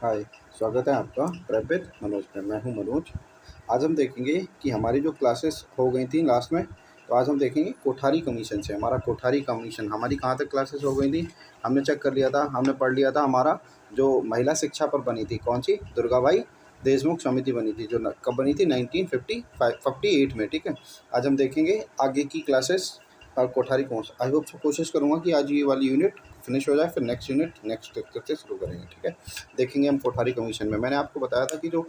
हाय, स्वागत है आपका प्रेप विद मनोज में। मैं हूं मनोज। आज हम देखेंगे कि हमारी जो क्लासेस हो गई थी लास्ट में, तो आज हम देखेंगे कोठारी कमीशन से। हमारा कोठारी कमीशन हमारी कहाँ तक क्लासेस हो गई थी, हमने चेक कर लिया था, हमने पढ़ लिया था। हमारा जो महिला शिक्षा पर बनी थी, कौन सी, दुर्गाबाई देशमुख समिति बनी थी, जो कब बनी थी, 1958 में। ठीक है, आज हम देखेंगे आगे की क्लासेस और कोठारी कोर्स। आई होप कोशिश करूँगा कि आज ये वाली यूनिट फिनिश हो जाए, फिर नेक्स्ट यूनिट नेक्स्ट लेक्चर से शुरू करेंगे। ठीक है, देखेंगे हम कोठारी कमीशन में। मैंने आपको बताया था कि जो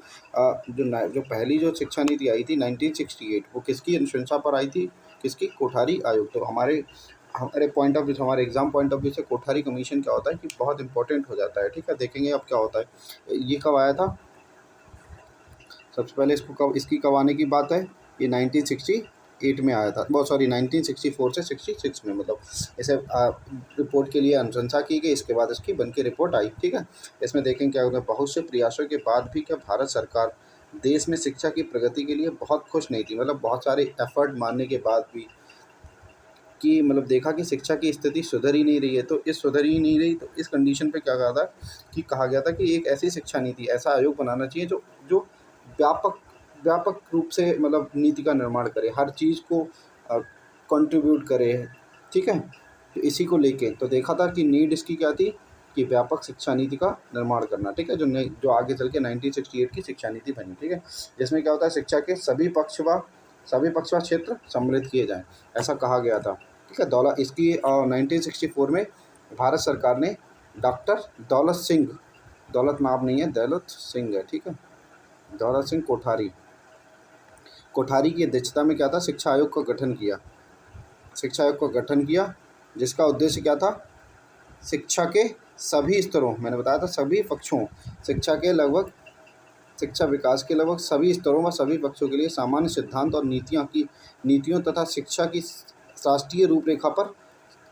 पहली जो शिक्षा नीति आई थी 1968, वो किसकी अनुशंसा पर आई थी, किसकी, कोठारी आयोग। तो हमारे हमारे पॉइंट ऑफ व्यू से, हमारे एग्जाम पॉइंट ऑफ व्यू से कोठारी कमीशन क्या होता है कि बहुत इंपॉर्टेंट हो जाता है। ठीक है, देखेंगे अब क्या होता है। ये कब आया था, सबसे पहले इसको कब आने की बात है, ये 1968 में आया था, बहुत सॉरी 1964 से 66 में, मतलब इसे रिपोर्ट के लिए अनुशंसा की गई। इसके बाद इसकी बन के रिपोर्ट आई। ठीक है, इसमें देखेंगे क्या होता है। बहुत से प्रयासों के बाद भी क्या भारत सरकार देश में शिक्षा की प्रगति के लिए बहुत खुश नहीं थी, मतलब बहुत सारे एफर्ट मारने के बाद भी कि मतलब देखा कि शिक्षा की स्थिति सुधर ही नहीं रही है। तो इस सुधर ही नहीं रही, तो इस कंडीशन पे क्या कहा था कि कहा गया था कि एक ऐसी शिक्षा नीति, ऐसा आयोग बनाना चाहिए जो जो व्यापक व्यापक रूप से मतलब नीति का निर्माण करे, हर चीज़ को कंट्रीब्यूट करे। ठीक है, तो इसी को लेके तो देखा था कि नीड इसकी क्या थी कि व्यापक शिक्षा नीति का निर्माण करना। ठीक है, जो आगे चल के 1968 की शिक्षा नीति बनी। ठीक है, जिसमें क्या होता है, शिक्षा के सभी पक्ष व क्षेत्र सम्मिलित किए जाएं, ऐसा कहा गया था। ठीक है, 1964 में भारत सरकार ने डॉक्टर दौलत सिंह, दौलत नाम नहीं है, दौलत सिंह है। ठीक है, दौलत सिंह कोठारी की अध्यक्षता में क्या था, शिक्षा आयोग का गठन किया। शिक्षा आयोग का गठन किया, जिसका उद्देश्य क्या था, शिक्षा के सभी स्तरों, मैंने बताया था सभी पक्षों, शिक्षा विकास के लगभग सभी स्तरों व सभी पक्षों के लिए सामान्य सिद्धांत और नीतियों तथा शिक्षा की राष्ट्रीय रूपरेखा पर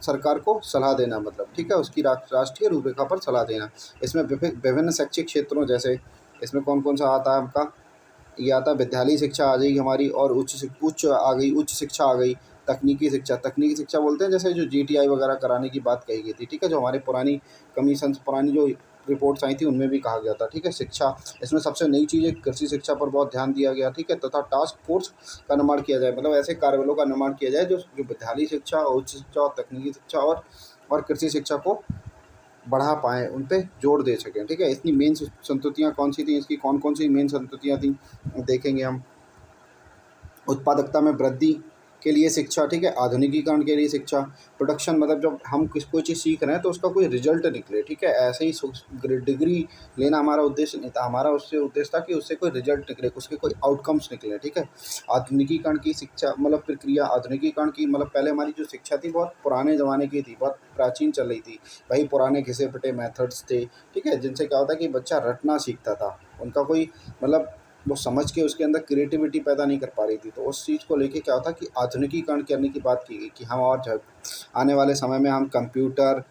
सरकार को सलाह देना, मतलब ठीक है, उसकी राष्ट्रीय रूपरेखा पर सलाह देना। इसमें विभिन्न शैक्षिक क्षेत्रों, जैसे इसमें कौन कौन सा आता है आपका, ये आता है विद्यालय शिक्षा आ जाएगी हमारी, और उच्च आ गई, उच्च शिक्षा आ गई, तकनीकी शिक्षा बोलते हैं, जैसे जो जीटीआई वगैरह कराने की बात कही गई थी। ठीक है, जो हमारे पुरानी जो रिपोर्ट्स आई थी उनमें भी कहा गया था। ठीक है, शिक्षा, इसमें सबसे नई चीज़ है कृषि शिक्षा पर बहुत ध्यान दिया गया। ठीक है, तथा टास्क फोर्स का निर्माण किया जाए, मतलब ऐसे कार्यबलों का निर्माण किया जाए जो विद्यालय शिक्षा, उच्च शिक्षा और तकनीकी शिक्षा और कृषि शिक्षा को बढ़ा पाएँ, उन पे जोर दे सकें। ठीक है, इतनी मेन संस्तुतियाँ कौन सी थी, इसकी कौन कौन सी मेन संस्तुतियाँ थी, देखेंगे हम। उत्पादकता में वृद्धि के लिए शिक्षा, ठीक है, आधुनिकीकरण के लिए शिक्षा, प्रोडक्शन, मतलब जब हम कोई चीज़ सीख रहे हैं तो उसका कोई रिजल्ट निकले। ठीक है, ऐसे ही डिग्री लेना हमारा उद्देश्य नहीं था, हमारा उससे उद्देश्य था कि उससे कोई रिजल्ट निकले, उसके कोई आउटकम्स निकले। ठीक है, आधुनिकीकरण की शिक्षा मतलब प्रक्रिया, आधुनिकीकरण की मतलब पहले हमारी जो शिक्षा थी बहुत पुराने ज़माने की थी, बहुत प्राचीन चल रही थी, वही पुराने घिसे पिटे मेथड्स थे। ठीक है, जिनसे क्या होता है कि बच्चा रटना सीखता था, उनका कोई मतलब वो समझ के उसके अंदर क्रिएटिविटी पैदा नहीं कर पा रही थी। तो उस चीज़ को लेके क्या होता कि आधुनिकीकरण करने की बात की गई कि हम और जो आने वाले समय में हम कंप्यूटर,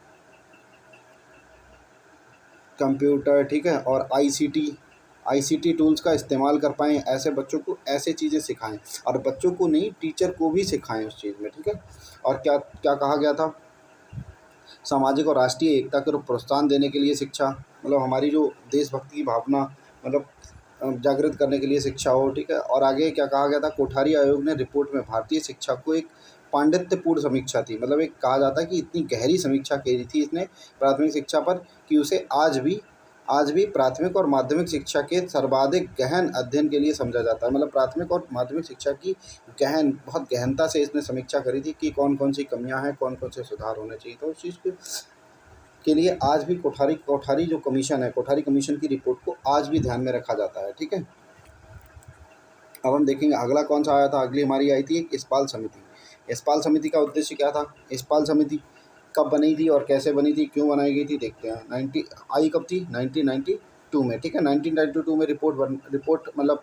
ठीक है, और आईसीटी टूल्स का इस्तेमाल कर पाएँ, ऐसे बच्चों को ऐसे चीज़ें सिखाएं, और बच्चों को नहीं, टीचर को भी सिखाएं उस चीज़ में। ठीक है, और क्या क्या कहा गया था, सामाजिक और राष्ट्रीय एकता को प्रोत्साहन देने के लिए शिक्षा, मतलब हमारी जो देशभक्ति की भावना मतलब जागृत करने के लिए शिक्षा हो। ठीक है, और आगे क्या कहा गया था, कोठारी आयोग ने रिपोर्ट में भारतीय शिक्षा को एक पांडित्यपूर्ण समीक्षा थी, मतलब एक कहा जाता है कि इतनी गहरी समीक्षा की थी इसने प्राथमिक शिक्षा पर, कि उसे आज भी प्राथमिक और माध्यमिक शिक्षा के सर्वाधिक गहन अध्ययन के लिए समझा जाता है। मतलब प्राथमिक और माध्यमिक शिक्षा की बहुत गहनता से इसने समीक्षा करी थी कि कौन कौन सी कमियां हैं, कौन कौन से सुधार होने चाहिए। तो उस चीज़ के लिए आज भी कोठारी जो कमीशन है, कोठारी कमीशन की रिपोर्ट को आज भी ध्यान में रखा जाता है। ठीक है, अब हम देखेंगे अगला कौन सा आया था। अगली हमारी आई थी एक इस्पाल समिति। इस्पाल समिति का उद्देश्य क्या था, इस्पाल समिति कब बनी थी और कैसे बनी थी, क्यों बनाई गई थी, देखते हैं। आई कब थी, 1992 में। ठीक है, 1992 में रिपोर्ट मतलब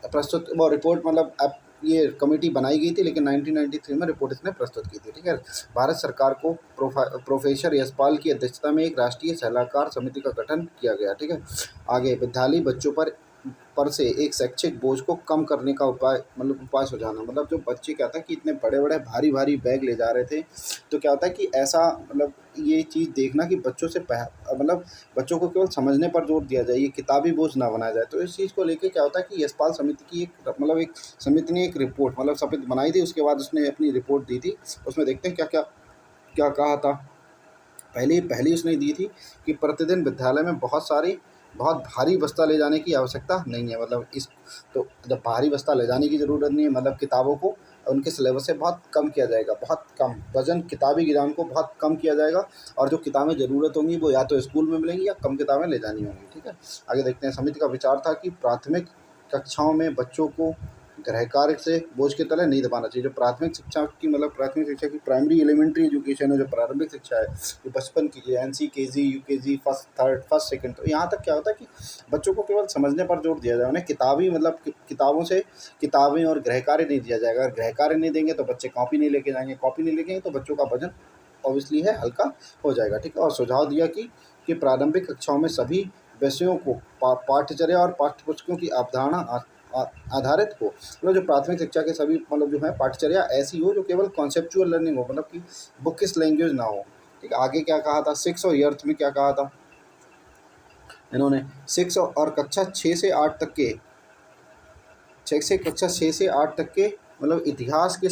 प्रस्तुत, वो रिपोर्ट मतलब ये कमेटी बनाई गई थी, लेकिन 1993 में रिपोर्ट इसने प्रस्तुत की थी। ठीक है, भारत सरकार को प्रोफेसर यशपाल की अध्यक्षता में एक राष्ट्रीय सलाहकार समिति का गठन किया गया। ठीक है, आगे विद्यालय बच्चों पर पर से एक शैक्षिक बोझ को कम करने का उपाय सुझाना। मतलब जो बच्चे क्या था कि इतने बड़े-बड़े भारी-भारी बैग ले जा रहे थे, तो क्या होता है कि ऐसा मतलब ये चीज़ देखना कि बच्चों से मतलब बच्चों को केवल समझने पर जोर दिया जाए, ये किताबी बोझ ना बनाया जाए। तो इस चीज़ को लेके क्या होता है कि यशपाल समिति की एक समिति ने एक रिपोर्ट मतलब समिति बनाई थी, उसके बाद उसने अपनी रिपोर्ट दी थी। उसमें देखते हैं क्या-क्या क्या कहा था। पहली पहली उसने दी थी कि प्रतिदिन विद्यालय में बहुत भारी बस्ता ले जाने की आवश्यकता नहीं है। मतलब इस तो जब भारी बस्ता ले जाने की ज़रूरत नहीं है, मतलब किताबों को उनके सिलेबस से बहुत कम किया जाएगा, बहुत कम वज़न किताबी ज्ञान को बहुत कम किया जाएगा, और जो किताबें ज़रूरत होंगी वो या तो स्कूल में मिलेंगी या कम किताबें ले जानी होंगी। ठीक है, आगे देखते हैं। समिति का विचार था कि प्राथमिक कक्षाओं में बच्चों को गृह कार्य से बोझ के तले नहीं दबाना चाहिए। जो प्राथमिक शिक्षा की मतलब प्राथमिक शिक्षा की प्राइमरी एलिमेंट्री एजुकेशन है, जो प्रारंभिक शिक्षा है, जो बचपन की है, NC-KG, UKG, first, third, first, second, तो यहाँ तक क्या होता है कि बच्चों को केवल समझने पर जोर दिया जाए। उन्हें किताबी मतलब किताबों से किताबें और गृह कार्य नहीं दिया जाएगा। अगर गृह कार्य नहीं देंगे तो बच्चे कॉपी नहीं लेके जाएँगे, कॉपी नहीं लेके तो बच्चों का वज़न ऑब्वियसली है हल्का हो जाएगा। ठीक है, और सुझाव दिया कि प्रारंभिक कक्षाओं में सभी विषयों को पाठ्यचर्या और पाठ्यपुस्तकों की अवधारणा आधारित हो। मतलब जो प्राथमिक शिक्षा के सभी मतलब जो है पाठ्यचर्या ऐसी हो जो केवल कॉन्सेप्चुअल लर्निंग हो, मतलब कि बुकिश लैंग्वेज ना हो। ठीक है, आगे क्या कहा था, 6 और अर्थ में क्या कहा था इन्होंने, 6 और कक्षा 6 से 8 तक के 6 से 8 तक के मतलब इतिहास के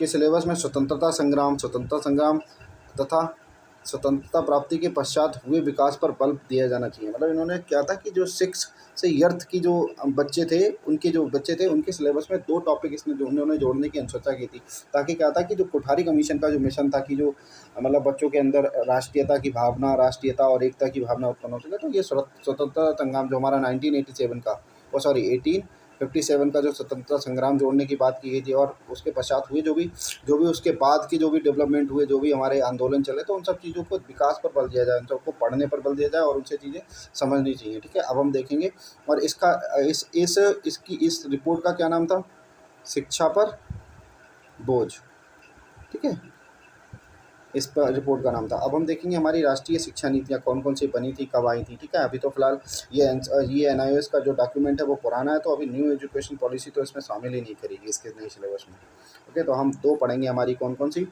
सिलेबस में स्वतंत्रता संग्राम तथा स्वतंत्रता प्राप्ति के पश्चात हुए विकास पर बल दिया जाना चाहिए। मतलब इन्होंने क्या था कि जो 6 से अर्थ की जो बच्चे थे उनके सिलेबस में 2 टॉपिक इसने जो उन्होंने जोड़ने की अनुशंसा की थी, ताकि क्या था कि जो कोठारी कमीशन का जो मिशन था कि जो मतलब बच्चों के अंदर राष्ट्रीयता और एकता की भावना उत्पन्न हो सके। तो ये स्वतंत्रता संग्राम जो हमारा 1987 का, ओ सॉरी 1857 का जो स्वतंत्रता संग्राम जोड़ने की बात की गई थी, और उसके पश्चात हुए जो भी उसके बाद के जो भी डेवलपमेंट हुए, जो भी हमारे आंदोलन चले, तो उन सब चीज़ों को विकास पर बल दिया जाए, उन सबको पढ़ने पर बल दिया जाए और उनसे चीज़ें समझनी चाहिए। ठीक है, अब हम देखेंगे और इस रिपोर्ट का क्या नाम था, शिक्षा पर बोझ। ठीक है, इस पर रिपोर्ट का नाम था। अब हम देखेंगे हमारी राष्ट्रीय शिक्षा नीतियाँ कौन कौन सी बनी थी, कब आई थी। ठीक है, अभी तो फिलहाल ये एनआईओएस का जो डॉक्यूमेंट है वो पुराना है, तो अभी न्यू एजुकेशन पॉलिसी तो इसमें शामिल ही नहीं करेगी इसके नए सिलेबस में। ओके, तो हम 2 पढ़ेंगे हमारी कौन कौन सी,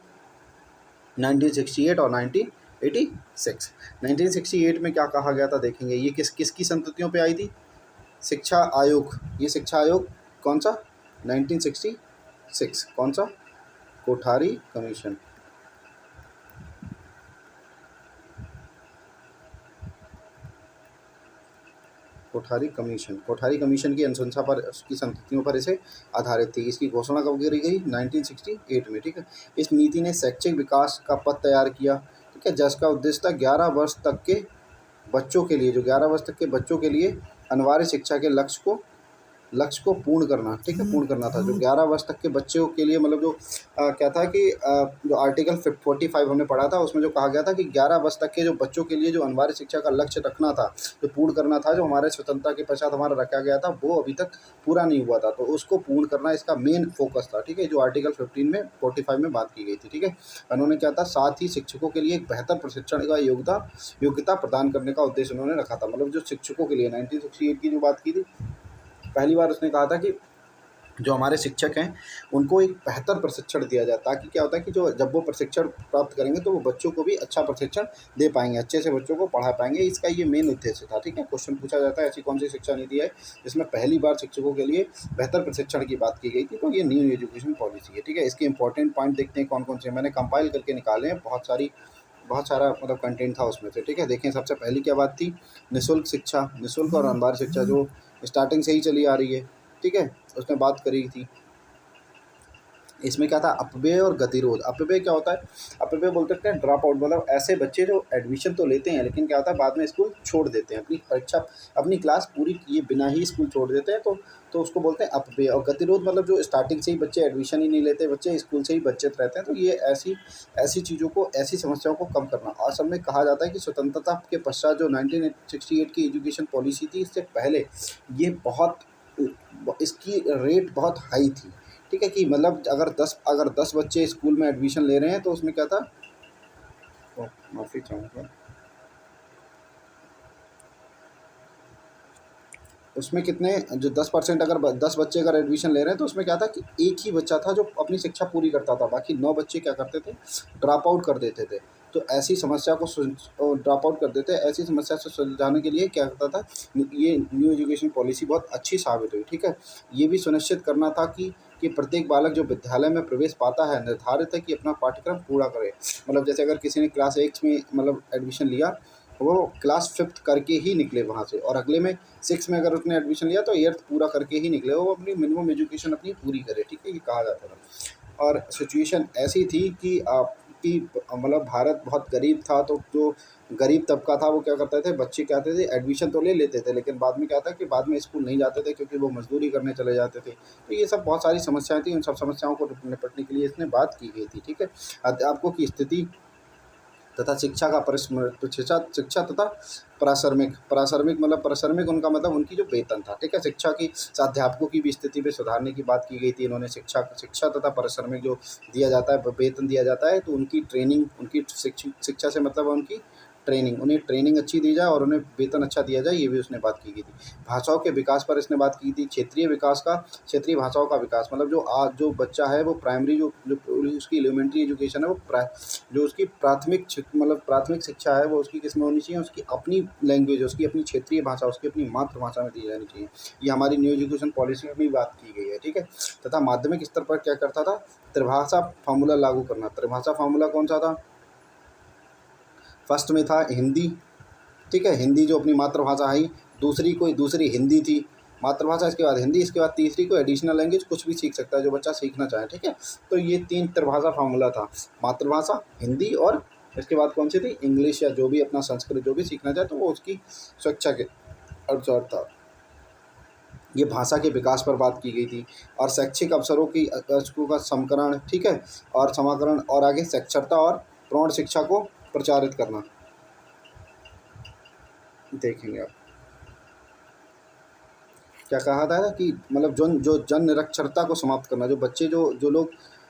1968 और 1986। 1968 में क्या कहा गया था देखेंगे, ये किसकी संततियों पे आई थी, शिक्षा आयोग। ये शिक्षा आयोग कौन सा, 1966 कौन सा, कोठारी कमीशन। कोठारी कमीशन की अनुशंसा पर, उसकी संततियों पर इसे आधारित थी। इसकी घोषणा कब करी गई, 1968 में। ठीक है, इस नीति ने शैक्षिक विकास का पथ तैयार किया। ठीक है, जिसका उद्देश्य था 11 वर्ष तक के बच्चों के लिए, जो 11 वर्ष तक के बच्चों के लिए अनिवार्य शिक्षा के लक्ष्य को पूर्ण करना। ठीक है, पूर्ण करना था। जो 11 वर्ष तक के बच्चों के लिए मतलब जो क्या था कि जो आर्टिकल 45 हमने पढ़ा था, उसमें जो कहा गया था कि 11 वर्ष तक के जो बच्चों के लिए जो अनिवार्य शिक्षा का लक्ष्य रखना था, जो पूर्ण करना था, जो हमारे स्वतंत्रता के पश्चात हमारा रखा गया था, वो अभी तक पूरा नहीं हुआ था, तो उसको पूर्ण करना इसका मेन फोकस था। ठीक है, जो आर्टिकल 45 में बात की गई थी। ठीक है, उन्होंने क्या था, साथ ही शिक्षकों के लिए एक बेहतर प्रशिक्षण का योग्यता प्रदान करने का उद्देश्य उन्होंने रखा था। मतलब जो शिक्षकों के लिए 1968 की जो बात की थी, पहली बार उसने कहा था कि जो हमारे शिक्षक हैं उनको एक बेहतर प्रशिक्षण दिया जाए, ताकि क्या होता है कि जो जब वो प्रशिक्षण प्राप्त करेंगे तो वो बच्चों को भी अच्छा प्रशिक्षण दे पाएंगे, अच्छे से बच्चों को पढ़ा पाएंगे। इसका ये मेन उद्देश्य था। ठीक है, क्वेश्चन पूछा जाता है ऐसी कौन सी शिक्षा नीति है जिसमें पहली बार शिक्षकों के लिए बेहतर प्रशिक्षण की बात की गई थी, तो ये न्यू एजुकेशन पॉलिसी है। ठीक है, इसके इंपॉर्टेंट पॉइंट देखते हैं कौन कौन से, मैंने कंपाइल करके निकाले हैं, बहुत सारा मतलब कंटेंट था उसमें से। ठीक है, देखें सबसे पहली क्या बात थी, निःशुल्क और अनिवार्य शिक्षा, जो स्टार्टिंग से ही चली आ रही है। ठीक है, उसने बात करी थी। इसमें क्या था, अपव्यय और गतिरोध। अपव्यय क्या होता है, अपव्यय बोल सकते हैं ड्रॉप आउट, मतलब ऐसे बच्चे जो एडमिशन तो लेते हैं लेकिन क्या होता है बाद में स्कूल छोड़ देते हैं, अपनी क्लास पूरी किए बिना ही स्कूल छोड़ देते हैं, तो उसको बोलते हैं अपव्यय। और गतिरोध मतलब जो स्टार्टिंग से ही बच्चे एडमिशन ही नहीं लेते, बच्चे स्कूल से ही वंचित रहते हैं। तो ये ऐसी ऐसी चीज़ों को, ऐसी समस्याओं को कम करना। और सब में कहा जाता है कि स्वतंत्रता के पश्चात जो 1968 की एजुकेशन पॉलिसी थी, इससे पहले ये बहुत इसकी रेट बहुत हाई थी। ठीक है, कि मतलब अगर 10 बच्चे स्कूल में एडमिशन ले रहे हैं तो उसमें क्या था, माफ़ी चाहूँगा, उसमें कितने जो 10% अगर 10 बच्चे अगर एडमिशन ले रहे हैं तो उसमें क्या था कि एक ही बच्चा था जो अपनी शिक्षा पूरी करता था, बाकी 9 बच्चे क्या करते थे, ड्रॉप आउट कर देते थे। तो ऐसी समस्या को ड्रॉप आउट कर देते, ऐसी समस्या से सुलझाने के लिए क्या करता था, ये न्यू एजुकेशन पॉलिसी बहुत अच्छी साबित हुई। ठीक है, ये भी सुनिश्चित करना था कि प्रत्येक बालक जो विद्यालय में प्रवेश पाता है निर्धारित है कि अपना पाठ्यक्रम पूरा करे। मतलब जैसे अगर किसी ने क्लास 8 में मतलब एडमिशन लिया, वो क्लास 5th करके ही निकले वहाँ से, और अगले में 6 में अगर उसने एडमिशन लिया तो 8th पूरा करके ही निकले, वो अपनी मिनिमम एजुकेशन अपनी पूरी करे। ठीक है, ये कहा जाता था। और सिचुएशन ऐसी थी कि मतलब भारत बहुत गरीब था, तो जो गरीब तबका था वो क्या करते थे, बच्चे क्या करते थे, एडमिशन तो ले लेते थे, लेकिन बाद में क्या था कि बाद में स्कूल नहीं जाते थे क्योंकि वो मजदूरी करने चले जाते थे। तो ये सब बहुत सारी समस्याएं थी, उन सब समस्याओं को निपटने के लिए इसने बात की गई थी। ठीक है, अध्यापकों की स्थिति तथा शिक्षा का शिक्षा तथा प्रासंगिक मतलब प्रासंगिक उनका मतलब उनकी जो वेतन था। ठीक है, शिक्षा की अध्यापकों की भी स्थिति पे सुधारने की बात की गई थी। इन्होंने शिक्षा तथा प्रासंगिक जो दिया जाता है, वेतन दिया जाता है, तो उनकी ट्रेनिंग, उनकी शिक्षा से मतलब उनकी ट्रेनिंग, उन्हें ट्रेनिंग अच्छी दी जाए और उन्हें वेतन अच्छा दिया जाए, ये भी उसने बात की गई थी। भाषाओं के विकास पर इसने बात की थी। क्षेत्रीय विकास का, क्षेत्रीय भाषाओं का विकास, मतलब जो आज जो बच्चा है वो प्राइमरी जो जो उसकी एलिमेंट्री एजुकेशन है, वो जो उसकी मतलब प्राथमिक शिक्षा है वो उसकी किस में होनी चाहिए, उसकी अपनी लैंग्वेज, उसकी अपनी क्षेत्रीय भाषा, उसकी अपनी मातृभाषा में दी जानी चाहिए। ये हमारी न्यू एजुकेशन पॉलिसी में भी बात की गई है। ठीक है, तथा माध्यमिक स्तर पर क्या करता था, त्रिभाषा फार्मूला लागू करना। त्रिभाषा फार्मूला कौन सा था, फर्स्ट में था हिंदी। ठीक है, हिंदी जो अपनी मातृभाषा है, दूसरी हिंदी थी मातृभाषा, इसके बाद हिंदी, इसके बाद तीसरी कोई एडिशनल लैंग्वेज कुछ भी सीख सकता है जो बच्चा सीखना चाहे। ठीक है, तो ये 3 त्रिभाषा फार्मूला था, मातृभाषा, हिंदी और इसके बाद कौन सी थी, इंग्लिश, या जो भी अपना संस्कृत जो भी सीखना चाहे तो वो उसकी स्वेच्छा के अनुसार था। ये भाषा के विकास पर बात की गई थी। और शैक्षिक अवसरों का समकरण, ठीक है, और समाकरण, और आगे साक्षरता और प्रौढ़ शिक्षा को प्रचारित करना। देखेंगे आप क्या कहा था कि मतलब जो जन निरक्षरता को समाप्त करना, जो बच्चे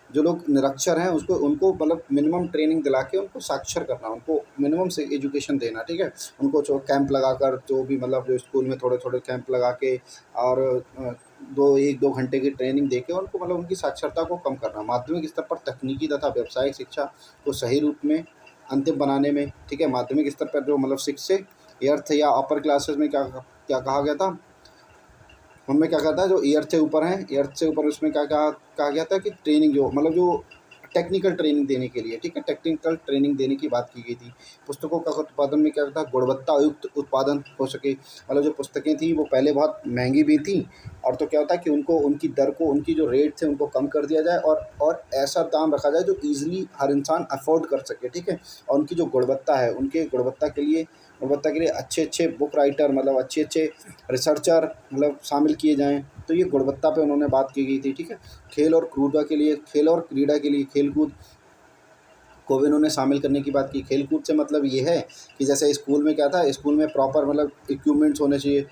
जो लोग निरक्षर हैं उसको उनको मतलब मिनिमम ट्रेनिंग दिला के उनको साक्षर करना, उनको मिनिमम से एजुकेशन देना। ठीक है, उनको जो कैंप लगाकर, जो भी मतलब जो स्कूल में थोड़े थोड़े कैंप लगा के और 1-2 घंटे की ट्रेनिंग दे के उनको मतलब उनकी साक्षरता को कम करना। माध्यमिक स्तर पर तकनीकी तथा व्यावसायिक शिक्षा को सही रूप में अंतिम बनाने में। ठीक है, माध्यमिक स्तर पर जो मतलब 6 से 8th या अपर क्लासेस में क्या क्या कहा गया था, उनमें क्या कहता है, जो ईयर्थ से ऊपर हैं, ईयर्थ से ऊपर उसमें क्या कहा गया था कि ट्रेनिंग जो मतलब जो टेक्निकल ट्रेनिंग देने के लिए। ठीक है, टेक्निकल ट्रेनिंग देने की बात की गई थी। पुस्तकों का उत्पादन में क्या था, गुणवत्ता युक्त उत्पादन हो सके। मतलब जो पुस्तकें थी वो पहले बहुत महंगी भी थी, और तो क्या होता है कि उनको उनकी दर को, उनकी जो रेट थे उनको कम कर दिया जाए, और ऐसा दाम रखा जाए जो ईजिली हर इंसान अफोर्ड कर सके। ठीक है, और उनकी जो गुणवत्ता है, उनके गुणवत्ता के लिए अच्छे अच्छे बुक राइटर, मतलब अच्छे अच्छे रिसर्चर मतलब शामिल किए जाएँ। तो ये गुणवत्ता पे उन्होंने बात की गई थी। ठीक है, खेल और क्रीड़ा के लिए खेलकूद को भी उन्होंने शामिल करने की बात की। खेलकूद से मतलब ये है कि जैसे स्कूल में क्या था, स्कूल में प्रॉपर मतलब इक्विपमेंट्स होने चाहिए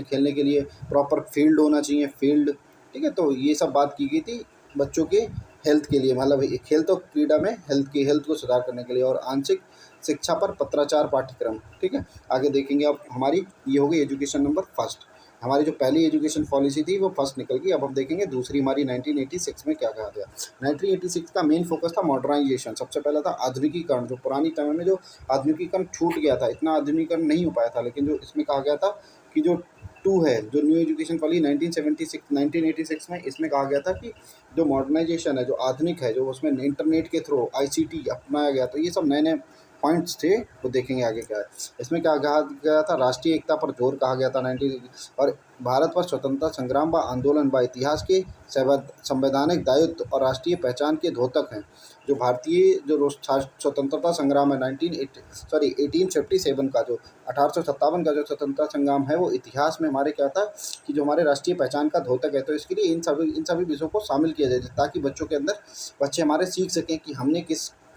खेलने के लिए प्रॉपर फील्ड होना चाहिए, फील्ड। ठीक है, तो ये सब बात की गई थी बच्चों के हेल्थ के लिए, मतलब खेल तो क्रीड़ा में हेल्थ को सुधार करने के लिए। और आंशिक शिक्षा पर पत्राचार पाठ्यक्रम। ठीक है, आगे देखेंगे अब हमारी ये हो गई एजुकेशन नंबर फर्स्ट। हमारी जो पहली एजुकेशन पॉलिसी थी वो फर्स्ट निकल गई। अब हम देखेंगे दूसरी हमारी 1986 में क्या कहा गया। 1986 का मेन फोकस था मॉडर्नाइजेशन। सबसे पहला था आधुनिकीकरण। जो पुरानी समय में जो आधुनिकीकरण छूट गया था, इतना आधुनिकीकरण नहीं हो पाया था, लेकिन जो इसमें कहा गया था कि जो टू है, जो न्यू एजुकेशन पॉलिसी 1986 में, इसमें कहा गया था कि जो मॉडर्नाइजेशन है, जो आधुनिक है, जो उसमें इंटरनेट के थ्रू आईसीटी अपनाया गया, तो ये सब नए नए पॉइंट्स थे, वो देखेंगे आगे क्या है। इसमें क्या कहा गया था, राष्ट्रीय एकता पर जोर कहा गया था 19, और भारत पर स्वतंत्रता संग्राम व आंदोलन व इतिहास के संवैधानिक दायित्व और राष्ट्रीय पहचान के द्योतक हैं। जो भारतीय जो स्वतंत्रता संग्राम है 1857 का, जो 1857 का जो स्वतंत्रता संग्राम है, वो इतिहास में हमारे क्या था कि जो हमारे राष्ट्रीय पहचान का द्योतक है। तो इसके लिए इन सभी विषयों को शामिल किया जाए, ताकि बच्चे हमारे सीख सकें कि हमने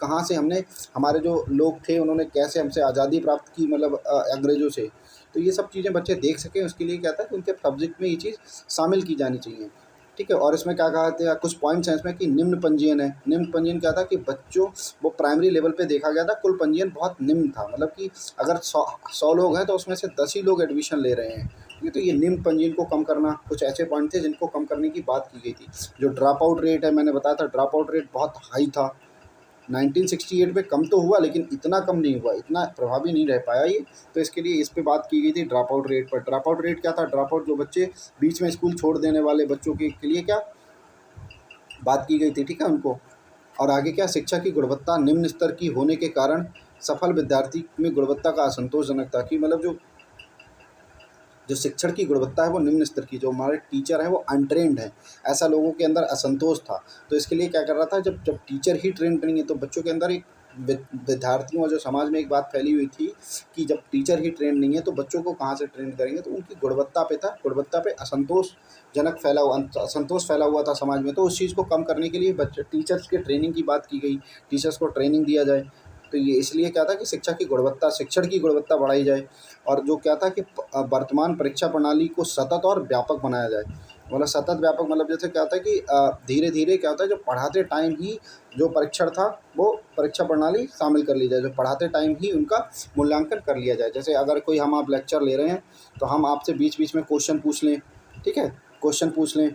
कहाँ से हमने, हमारे जो लोग थे उन्होंने कैसे हमसे आज़ादी प्राप्त की, मतलब अंग्रेज़ों से। तो ये सब चीज़ें बच्चे देख सकें, उसके लिए क्या था कि उनके सब्जेक्ट में ये चीज़ शामिल की जानी चाहिए। ठीक है। और इसमें क्या कहा था, कुछ पॉइंट्स हैं इसमें कि निम्न पंजीयन है। निम्न पंजीयन क्या था कि बच्चों, वो प्राइमरी लेवल पे देखा गया था, कुल पंजीयन बहुत निम्न था, मतलब कि अगर 100 लोग हैं तो उसमें से 10 ही लोग एडमिशन ले रहे हैं। ठीक है, तो ये निम्न पंजीयन को कम करना, कुछ ऐसे पॉइंट थे जिनको कम करने की बात की गई थी। जो ड्रॉप आउट रेट है, मैंने बताया था ड्रॉप आउट रेट बहुत हाई था। 1968 में कम तो हुआ, लेकिन इतना कम नहीं हुआ, इतना प्रभावी नहीं रह पाया ये। तो इसके लिए इस पे बात की गई थी ड्रॉप आउट रेट पर। ड्रॉप आउट रेट क्या था, ड्रॉप आउट जो बच्चे बीच में स्कूल छोड़ देने वाले बच्चों के लिए क्या बात की गई थी, ठीक है उनको। और आगे क्या, शिक्षा की गुणवत्ता निम्न स्तर की होने के कारण सफल विद्यार्थी में गुणवत्ता का असंतोषजनक था, कि मतलब जो जो शिक्षण की गुणवत्ता है वो निम्न स्तर की, जो हमारे टीचर हैं वो अनट्रेंड हैं, ऐसा लोगों के अंदर असंतोष था। तो इसके लिए क्या कर रहा था, जब जब टीचर ही ट्रेंड नहीं है तो बच्चों के अंदर एक विद्यार्थियों और जो समाज में एक बात फैली हुई थी कि जब टीचर ही ट्रेंड नहीं है तो बच्चों को कहाँ से ट्रेंड करेंगे, तो उनकी गुणवत्ता पे था, गुणवत्ता पे असंतोष फैला हुआ था समाज में। तो उस चीज़ को कम करने के लिए बच्चे टीचर्स के ट्रेनिंग की बात की गई, टीचर्स को ट्रेनिंग दिया जाए। तो ये इसलिए क्या था कि शिक्षा की गुणवत्ता, शिक्षण की गुणवत्ता बढ़ाई जाए। और जो क्या था कि वर्तमान परीक्षा प्रणाली को सतत और व्यापक बनाया जाए। मतलब सतत व्यापक मतलब जैसे क्या होता है कि धीरे धीरे क्या होता है, जो पढ़ाते टाइम ही जो परीक्षण था वो परीक्षा प्रणाली शामिल कर ली जाए, जो पढ़ाते टाइम ही उनका मूल्यांकन कर लिया जाए। जैसे अगर कोई हम आप लेक्चर ले रहे हैं तो हम आपसे बीच बीच में क्वेश्चन पूछ लें, ठीक है, क्वेश्चन पूछ लें,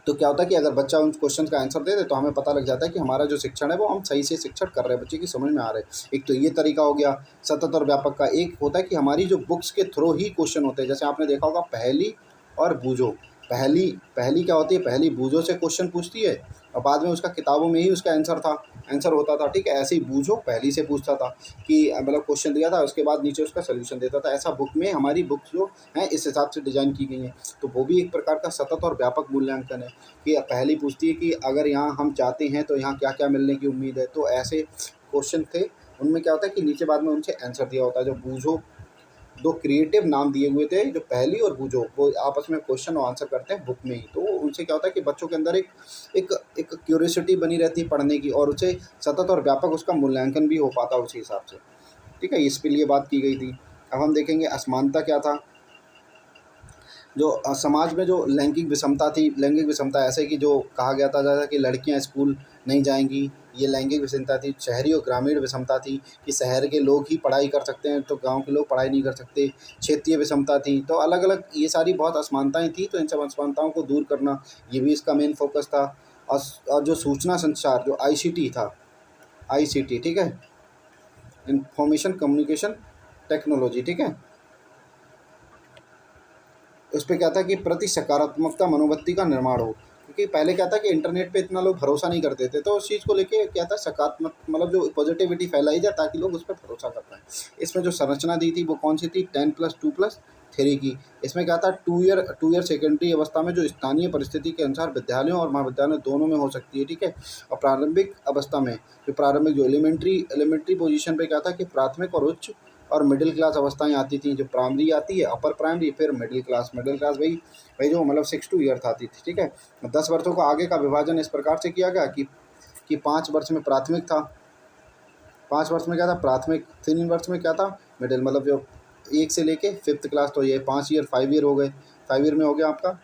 तो क्या होता है कि अगर बच्चा उन क्वेश्चन का आंसर दे दे तो हमें पता लग जाता है कि हमारा जो शिक्षण है वो हम सही से शिक्षण कर रहे हैं, बच्चे की समझ में आ रहे हैं। एक तो ये तरीका हो गया सतत और व्यापक का। एक होता है कि हमारी जो बुक्स के थ्रू ही क्वेश्चन होते हैं, जैसे आपने देखा होगा पहेली और बूझो। पहली पहली क्या होती है, पहली बूझो से क्वेश्चन पूछती है और बाद में उसका किताबों में ही उसका आंसर होता था, ठीक है। ऐसे ही बूझो पहली से पूछता था कि मतलब क्वेश्चन दिया था उसके बाद नीचे उसका सोल्यूशन देता था। ऐसा बुक में हमारी बुक्स जो हैं इस हिसाब से डिज़ाइन की गई हैं। तो वो भी एक प्रकार का सतत और व्यापक मूल्यांकन है कि पहली पूछती है कि अगर यहाँ हम चाहते हैं तो यहाँ क्या क्या मिलने की उम्मीद है। तो ऐसे क्वेश्चन थे, उनमें क्या होता है कि नीचे बाद में उनसे आंसर दिया होता है। जो बूझो, दो क्रिएटिव नाम दिए हुए थे, जो पहली और बूझो, वो आपस में क्वेश्चन और आंसर करते हैं बुक में ही। तो उनसे क्या होता है कि बच्चों के अंदर एक एक एक क्यूरियोसिटी बनी रहती है पढ़ने की, और उसे सतत और व्यापक उसका मूल्यांकन भी हो पाता है उसी हिसाब से, ठीक है। इसके लिए बात की गई थी। अब हम देखेंगे असमानता क्या था। जो समाज में जो लैंगिक विषमता थी, लैंगिक विषमता ऐसे कि जो कहा गया था जैसा कि लड़कियां स्कूल नहीं जाएंगी, ये लैंगिक विषमता थी। शहरी और ग्रामीण विषमता थी कि शहर के लोग ही पढ़ाई कर सकते हैं तो गांव के लोग पढ़ाई नहीं कर सकते। क्षेत्रीय विषमता थी। तो अलग अलग ये सारी बहुत असमानताएं थी, तो इन सब असमानताओं को दूर करना ये भी इसका मेन फोकस था। और जो सूचना संचार जो आईसीटी था, आईसीटी, ठीक है, इंफॉर्मेशन कम्युनिकेशन टेक्नोलॉजी, ठीक है, उस पे क्या था कि प्रति सकारात्मकता मनोवृत्ति का निर्माण हो। क्योंकि पहले क्या था कि इंटरनेट पे इतना लोग भरोसा नहीं करते थे, तो उस चीज़ को लेके क्या था सकारात्मक मतलब जो पॉजिटिविटी फैलाई जाए ताकि लोग उस पर भरोसा कर पाएँ। इसमें जो संरचना दी थी वो कौन सी थी, 10+2+3 की। इसमें क्या था, टू ईयर सेकेंडरी अवस्था में जो स्थानीय परिस्थिति के अनुसार विद्यालयों और महाविद्यालयों दोनों में हो सकती है, ठीक है। और प्रारंभिक अवस्था में जो प्रारंभिक जो एलिमेंट्री पोजीशन पे क्या था कि प्राथमिक और उच्च और मिडिल क्लास अवस्थाएं आती थी। जो प्राइमरी आती है, अपर प्राइमरी, फिर मिडिल क्लास वही वही जो मतलब 6 to 8 आती थी, ठीक है। 10 वर्षों का आगे का विभाजन इस प्रकार से किया गया कि 5 वर्ष में प्राथमिक था, 5 वर्ष में क्या था प्राथमिक, 3 वर्ष में क्या था मिडिल, मतलब जो 1 से लेके 5th क्लास, तो ये 5 ईयर 5 ईयर हो गए। 5 ईयर में हो गया आपका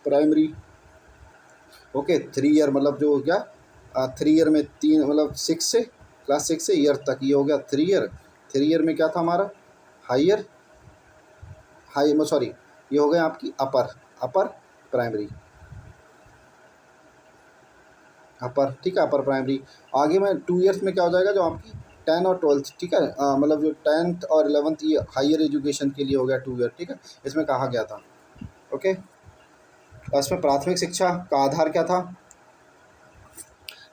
प्राइमरी, ओके। 3 ईयर मतलब जो हो गया 3 ईयर में तीन मतलब 6 से ईयर तक, ये हो गया 3 ईयर। 3 ईयर में क्या था हमारा हायर सॉरी, ये हो गया आपकी अपर प्राइमरी, अपर, ठीक है, अपर प्राइमरी। आगे में 2 ईयर्स में क्या हो जाएगा जो आपकी 10 और 12, ठीक है, मतलब जो 10th और 11th ये हायर एजुकेशन के लिए हो गया 2 ईयर, ठीक है। इसमें कहा गया था, ओके। इसमें प्राथमिक शिक्षा का आधार क्या था,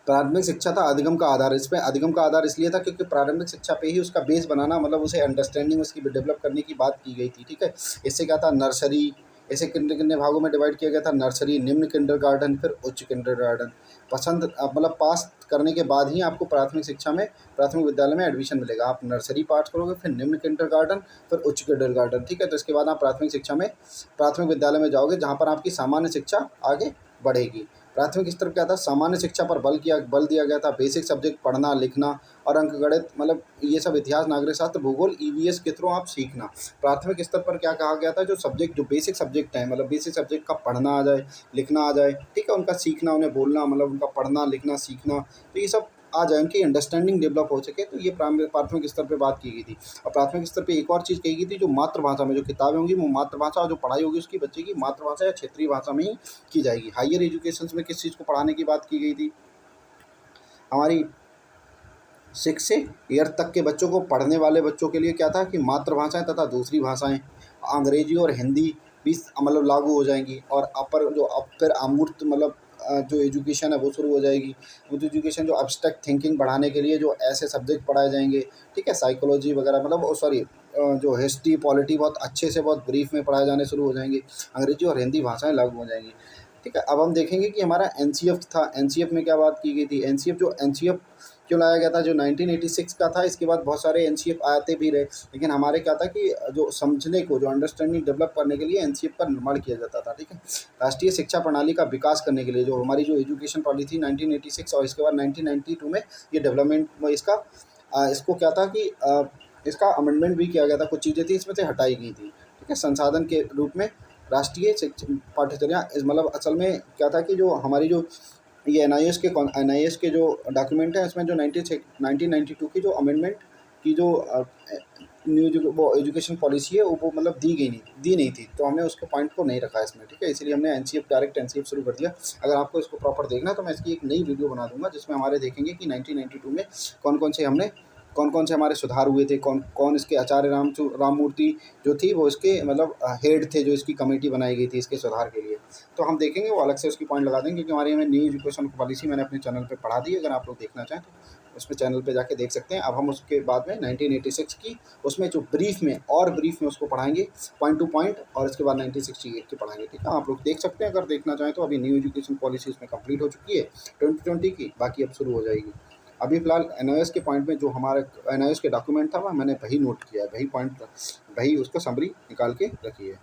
प्राथमिक शिक्षा था अधिगम का आधार। इसमें अधिगम का आधार इसलिए था क्योंकि प्रारंभिक शिक्षा पे ही उसका बेस बनाना, मतलब उसे अंडरस्टैंडिंग उसकी डेवलप करने की बात की गई थी, ठीक है। इससे क्या था, नर्सरी, इसे कितने कितने भागों में डिवाइड किया गया था, नर्सरी, निम्न किंडरगार्टन, फिर उच्च किंडरगार्टन। मतलब पास करने के बाद ही आपको प्राथमिक शिक्षा में, प्राथमिक विद्यालय में एडमिशन मिलेगा। आप नर्सरी पास करोगे, फिर निम्न किंडरगार्टन, फिर उच्च किंडरगार्टन, ठीक है। तो इसके बाद आप प्राथमिक शिक्षा में, प्राथमिक विद्यालय में जाओगे जहाँ पर आपकी सामान्य शिक्षा आगे बढ़ेगी। प्राथमिक स्तर पर क्या था, सामान्य शिक्षा पर बल दिया गया था। बेसिक सब्जेक्ट पढ़ना लिखना और अंकगणित, मतलब ये सब इतिहास, नागरिक शास्त्र, भूगोल, ईवीएस के थ्रू आप सीखना। प्राथमिक स्तर पर क्या कहा गया था, जो सब्जेक्ट, जो बेसिक सब्जेक्ट है, मतलब बेसिक सब्जेक्ट का पढ़ना आ जाए, लिखना आ जाए, ठीक है, उनका सीखना, उन्हें बोलना, मतलब उनका पढ़ना लिखना सीखना, तो ये सब आ जाए, उनकी अंडरस्टैंडिंग डेवलप हो सके, तो ये प्राथमिक स्तर पे बात की गई थी। और प्राथमिक स्तर पे एक और चीज़ कही गई थी, जो मातृभाषा में जो किताबें होंगी वो मातृभाषा, और जो पढ़ाई होगी उसकी बच्चे की मातृभाषा या क्षेत्रीय भाषा में ही की जाएगी। हायर एजुकेशन में किस चीज़ को पढ़ाने की बात की गई थी, हमारी 6 से 8 तक के बच्चों को, पढ़ने वाले बच्चों के लिए क्या था कि मातृभाषाएं तथा दूसरी भाषाएं अंग्रेजी और हिंदी भी मतलब लागू हो जाएंगी। और अपर जो फिर अमूर्त, मतलब जो एजुकेशन है वो शुरू हो जाएगी। वो जो एजुकेशन, जो अब्स्ट्रैक्ट थिंकिंग बढ़ाने के लिए जो ऐसे सब्जेक्ट पढ़ाए जाएंगे, ठीक है, साइकोलॉजी वगैरह, मतलब सॉरी, जो हिस्ट्री पॉलिटी बहुत अच्छे से, बहुत ब्रीफ में पढ़ाए जाने शुरू हो जाएंगे। अंग्रेजी और हिंदी भाषाएं लागू हो जाएंगी, ठीक है। अब हम देखेंगे कि हमारा एनसीएफ था, एनसीएफ में क्या बात की गई थी। एनसीएफ क्यों लाया गया था, जो 1986 का था। इसके बाद बहुत सारे एनसीएफ आते भी रहे, लेकिन हमारे क्या था कि जो समझने को, जो अंडरस्टैंडिंग डेवलप करने के लिए एनसीएफ का निर्माण किया जाता था, ठीक है। राष्ट्रीय शिक्षा प्रणाली का विकास करने के लिए जो हमारी जो एजुकेशन पॉलिसी 1986 और इसके बाद 1992 में ये डेवलपमेंट में इसको क्या था कि इसका अमेंडमेंट भी किया गया था। कुछ चीज़ें थी इसमें से हटाई गई थी, ठीक है। संसाधन के रूप में राष्ट्रीय शिक्षा पाठ्यचर्या, मतलब असल में क्या था कि जो हमारी जो ये एनआईएस के जो डॉक्यूमेंट है, इसमें जो 1992 की जो अमेंडमेंट की जो न्यू वो एजुकेशन पॉलिसी है, वो मतलब दी नहीं थी, तो हमने उसके पॉइंट को नहीं रखा इसमें, ठीक है। इसलिए हमने एनसीएफ, डायरेक्ट एनसीएफ शुरू कर दिया। अगर आपको इसको प्रॉपर देखना है तो मैं इसकी एक नई वीडियो बना दूंगा, जिसमें हमारे देखेंगे कि 1992 में कौन कौन से हमारे सुधार हुए थे, कौन कौन इसके आचार्य राममूर्ति जो थी वो इसके मतलब हेड थे, जो इसकी कमेटी बनाई गई थी इसके सुधार के लिए। तो हम देखेंगे, वो अलग से उसकी पॉइंट लगा देंगे, क्योंकि हमारे में न्यू एजुकेशन पॉलिसी मैंने अपने चैनल पे पढ़ा दी है। अगर आप लोग देखना चाहें तो उसमें चैनल पे जाके देख सकते हैं। अब हम उसके बाद में 1986 की, उसमें जो ब्रीफ में उसको पढ़ाएंगे पॉइंट टू पॉइंट, और इसके बाद 1968 की पढ़ाएंगे, ठीक है। आप लोग देख सकते हैं अगर देखना चाहें तो। अभी न्यू एजुकेशन पॉलिसी उसमें कंप्लीट हो चुकी है 2020 की, बाकी अब शुरू हो जाएगी। अभी फिलहाल एनओएस के पॉइंट में जो हमारा एनओएस के डॉक्यूमेंट था वह मैंने वही नोट किया है, वही उसका समरी निकाल के रखी है।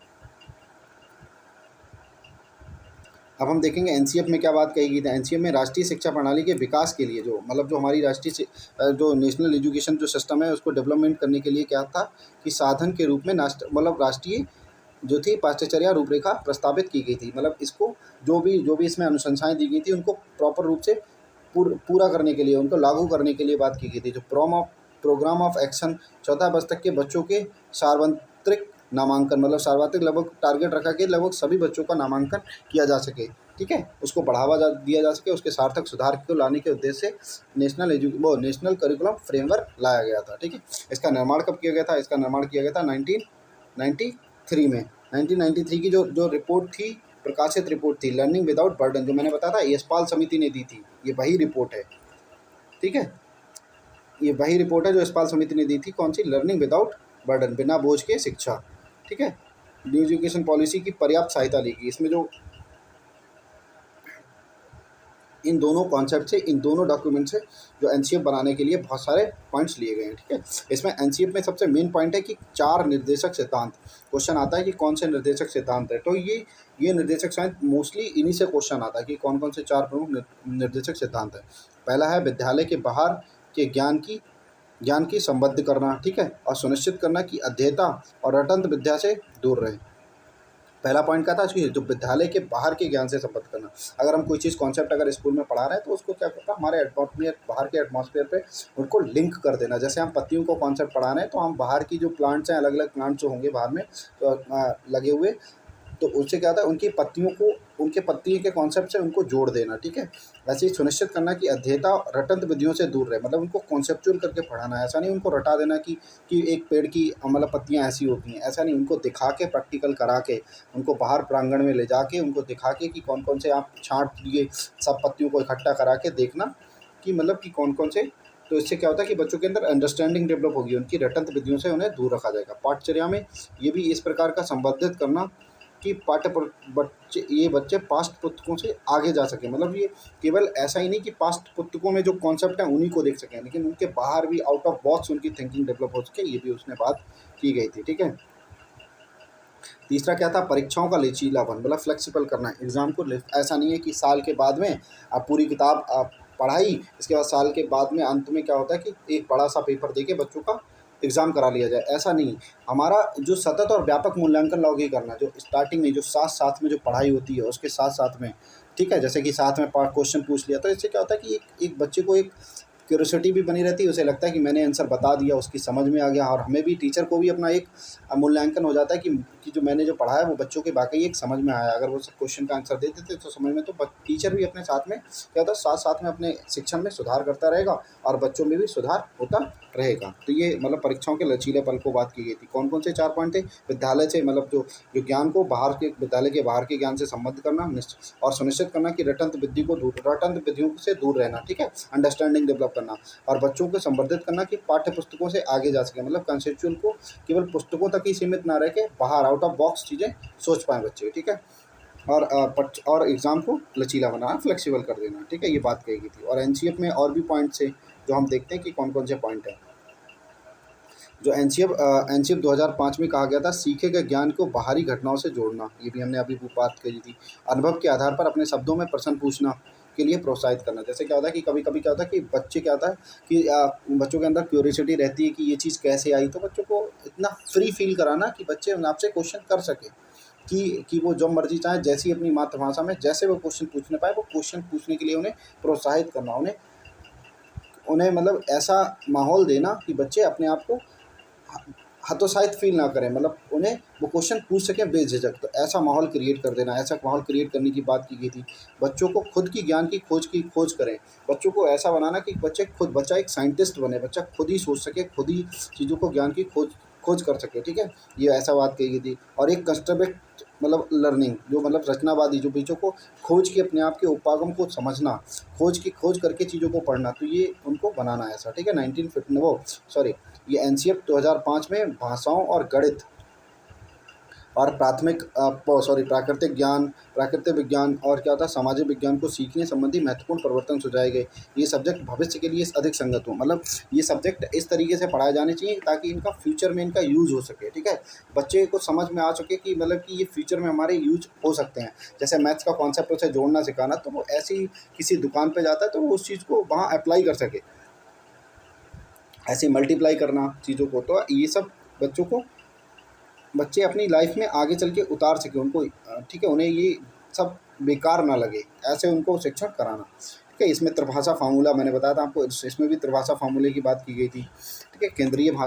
अब हम देखेंगे एनसीएफ में क्या बात कही गई थी। एनसीएफ में राष्ट्रीय शिक्षा प्रणाली के विकास के लिए जो मतलब जो हमारी जो नेशनल एजुकेशन जो सिस्टम है उसको डेवलपमेंट करने के लिए क्या था कि साधन के रूप में मतलब राष्ट्रीय जो थी पाठ्यचर्या रूपरेखा प्रस्तावित की गई थी। मतलब इसको जो भी इसमें अनुशंसाएं दी गई थी उनको प्रॉपर रूप से पूरा करने के लिए, उनको लागू करने के लिए बात की गई थी। जो प्रोग्राम ऑफ एक्शन 14 वर्ष तक के बच्चों के सार्वत्रिक नामांकन, मतलब सार्वत्रिक लगभग टारगेट रखा कि लगभग सभी बच्चों का नामांकन किया जा सके, ठीक है, उसको दिया जा सके, उसके सार्थक सुधार को लाने के उद्देश्य से नेशनल करिकुलम फ्रेमवर्क लाया गया था, ठीक है। इसका निर्माण कब किया गया था, इसका निर्माण किया गया था 1993 में। 1993 की जो रिपोर्ट थी, प्रकाशित रिपोर्ट थी लर्निंग विदाउट बर्डन, जो मैंने बताया था यशपाल समिति ने दी थी, ये वही रिपोर्ट है, ठीक है। ये वही रिपोर्ट है जो यशपाल समिति ने दी थी, कौन सी, लर्निंग विदाउट बर्डन, बिना बोझ के शिक्षा, ठीक है। न्यू एजुकेशन पॉलिसी की पर्याप्त सहायता ली गई। इसमें जो इन दोनों कॉन्सेप्ट से, इन दोनों डॉक्यूमेंट से जो एनसीएफ बनाने के लिए बहुत सारे पॉइंट्स लिए गए हैं, ठीक है। इसमें एनसीएफ में सबसे मेन पॉइंट है कि 4 निर्देशक सिद्धांत। क्वेश्चन आता है कि कौन से निर्देशक सिद्धांत है, तो ये निर्देशक शायद मोस्टली इन्हीं से क्वेश्चन आता है कि कौन कौन से 4 प्रमुख निर्देशक सिद्धांत है। पहला है विद्यालय के बाहर के ज्ञान की संबद्ध करना, ठीक है, और सुनिश्चित करना कि अध्येता और रटंत विद्या से दूर रहे। पहला पॉइंट क्या था कि जो विद्यालय के बाहर के ज्ञान से संबद्ध करना। अगर हम कोई चीज़ कॉन्सेप्ट अगर स्कूल में पढ़ा रहे हैं तो उसको क्या करता है, हमारे एटमॉस्फेयर, बाहर के एटमॉस्फेयर पे उनको लिंक कर देना। जैसे हम पत्तियों को कॉन्सेप्ट पढ़ा रहे हैं तो हम बाहर की जो प्लांट्स हैं, अलग अलग प्लांट्स जो होंगे बाहर में तो लगे हुए, तो उससे क्या होता है उनकी पत्तियों को, उनके पत्ती के कॉन्सेप्ट से उनको जोड़ देना, ठीक है। वैसे ही सुनिश्चित करना कि अध्येता रटंत विधियों से दूर रहे, मतलब उनको कॉन्सेप्चुअल करके पढ़ाना है। ऐसा नहीं उनको रटा देना कि एक पेड़ की मतलब पत्तियाँ ऐसी होती हैं, ऐसा नहीं, उनको दिखा के, प्रैक्टिकल करा के, उनको बाहर प्रांगण में ले जाके उनको दिखा के कि कौन कौन से आप छांट दिए, सब पत्तियों को इकट्ठा करा के देखना कि मतलब कि कौन कौन से। तो इससे क्या होता है कि बच्चों के अंदर अंडरस्टैंडिंग डेवलप होगी, उनकी रटंत विधियों से उन्हें दूर रखा जाएगा। पाठचर्या में ये भी इस प्रकार का संबंधित करना कि ये बच्चे पास्ट पुस्तकों से आगे जा सकें। मतलब ये केवल ऐसा ही नहीं कि पास्ट पुस्तकों में जो कॉन्सेप्ट हैं उन्हीं को देख सकें, लेकिन उनके बाहर भी आउट ऑफ बॉक्स उनकी थिंकिंग डेवलप हो सके, ये भी उसने बात की गई थी, ठीक है। तीसरा क्या था, परीक्षाओं का लचीलापन, मतलब फ्लेक्सिबल करना एग्ज़ाम को। ऐसा नहीं है कि साल के बाद में आप पूरी किताब आप पढ़ाई, इसके बाद साल के बाद में अंत में क्या होता है कि एक बड़ा सा पेपर दे के बच्चों का एग्ज़ाम करा लिया जाए, ऐसा नहीं। हमारा जो सतत और व्यापक मूल्यांकन लॉग करना, जो स्टार्टिंग में जो साथ साथ में जो पढ़ाई होती है उसके साथ साथ में, ठीक है, जैसे कि साथ में क्वेश्चन पूछ लिया, तो इससे क्या होता है कि एक बच्चे को एक क्यूरोसिटी भी बनी रहती है, उसे लगता है कि मैंने आंसर बता दिया, उसकी समझ में आ गया, और हमें भी, टीचर को भी अपना एक मूल्यांकन हो जाता है कि जो मैंने जो पढ़ा है वो बच्चों के वाकई एक समझ में आया। अगर वो सब क्वेश्चन का आंसर दे देते तो समझ में, तो टीचर भी अपने साथ में क्या होता है, साथ साथ में अपने शिक्षण में सुधार करता रहेगा और बच्चों में भी सुधार होता रहेगा। तो ये मतलब परीक्षाओं के लचीलेपन को बात की गई थी। कौन कौन से 4 पॉइंट थे, विद्यालय से मतलब जो ज्ञान को बाहर के, विद्यालय के बाहर के ज्ञान से संबद्ध करना, और सुनिश्चित करना कि रटंत विधियों से दूर रहना, ठीक है, अंडरस्टैंडिंग डेवलप करना, और बच्चों को संवर्धित करना कि पाठ्य पुस्तकों से आगे जा सके, मतलब कंसेप्चुअल को केवल पुस्तकों तक ही सीमित ना रह के बाहर आउट ऑफ बॉक्स चीज़ें सोच पाएँ बच्चे, ठीक है। और एग्ज़ाम को लचीला बनाना, फ्लेक्सिबल कर देना, ठीक है, ये बात कही गई थी। और एनसीएफ में और भी पॉइंट्स हैं जो हम देखते हैं कि कौन कौन से पॉइंट हैं। जो एनसीएफ 2005 में कहा गया था, सीखे गए ज्ञान को बाहरी घटनाओं से जोड़ना, ये भी हमने अभी वो बात करी थी। अनुभव के आधार पर अपने शब्दों में प्रश्न पूछना के लिए प्रोत्साहित करना। जैसे क्या होता है कि कभी-कभी क्या होता है कि बच्चे क्या होता है कि बच्चों के अंदर क्यूरियोसिटी रहती है कि ये चीज़ कैसे आई, तो बच्चों को इतना फ्री फील कराना कि बच्चे आपसे क्वेश्चन कर सकें, कि वो जब मर्ज़ी चाहें, जैसी अपनी मातृभाषा में जैसे वो क्वेश्चन पूछने पाएँ, वो क्वेश्चन पूछने के लिए उन्हें प्रोत्साहित करना, उन्हें उन्हें मतलब ऐसा माहौल देना कि बच्चे अपने आप को हतोत्साहित फ़ील ना करें, मतलब उन्हें वो क्वेश्चन पूछ सकें बेझिझक। तो ऐसा माहौल क्रिएट कर देना, ऐसा माहौल क्रिएट करने की बात की गई थी। बच्चों को खुद की ज्ञान की खोज करें। बच्चों को ऐसा बनाना कि बच्चा एक साइंटिस्ट बने, बच्चा खुद ही सोच सके, खुद ही चीज़ों को, ज्ञान की खोज कर सके, ठीक है? ये ऐसा बात कही गई थी। और एक कंस्ट्रक्ट मतलब लर्निंग, जो मतलब रचनावादी, जो बच्चों को खोज के अपने आप के उपागम को समझना, खोज करके चीज़ों को पढ़ना, तो ये उनको बनाना है ऐसा, ठीक है? 1950 वो सॉरी ये एनसीएफ 2005 में भाषाओं और गणित और प्राकृतिक विज्ञान और क्या होता है, सामाजिक विज्ञान को सीखने संबंधी महत्वपूर्ण परिवर्तन सुझाए गए। ये सब्जेक्ट भविष्य के लिए अधिक संगत हो, मतलब ये सब्जेक्ट इस तरीके से पढ़ाए जाने चाहिए ताकि इनका फ्यूचर में इनका यूज़ हो सके, ठीक है। बच्चे को समझ में आ सके कि मतलब कि ये फ्यूचर में हमारे यूज हो सकते हैं। जैसे मैथ्स का कॉन्सेप्ट उसे जोड़ना सिखाना, तो वो ऐसी किसी दुकान पर जाता है तो वो उस चीज़ को वहाँ अप्लाई कर सके, ऐसे मल्टीप्लाई करना चीज़ों को। तो ये सब बच्चे अपनी लाइफ में आगे चल के उतार सकें, उनको ठीक है, उन्हें ये सब बेकार ना लगे, ऐसे उनको शिक्षण कराना, ठीक है। इसमें त्रिभाषा फार्मूला मैंने बताया था आपको, इसमें भी त्रिभाषा फार्मूले की बात की गई थी, ठीक है। केंद्रीय भाषा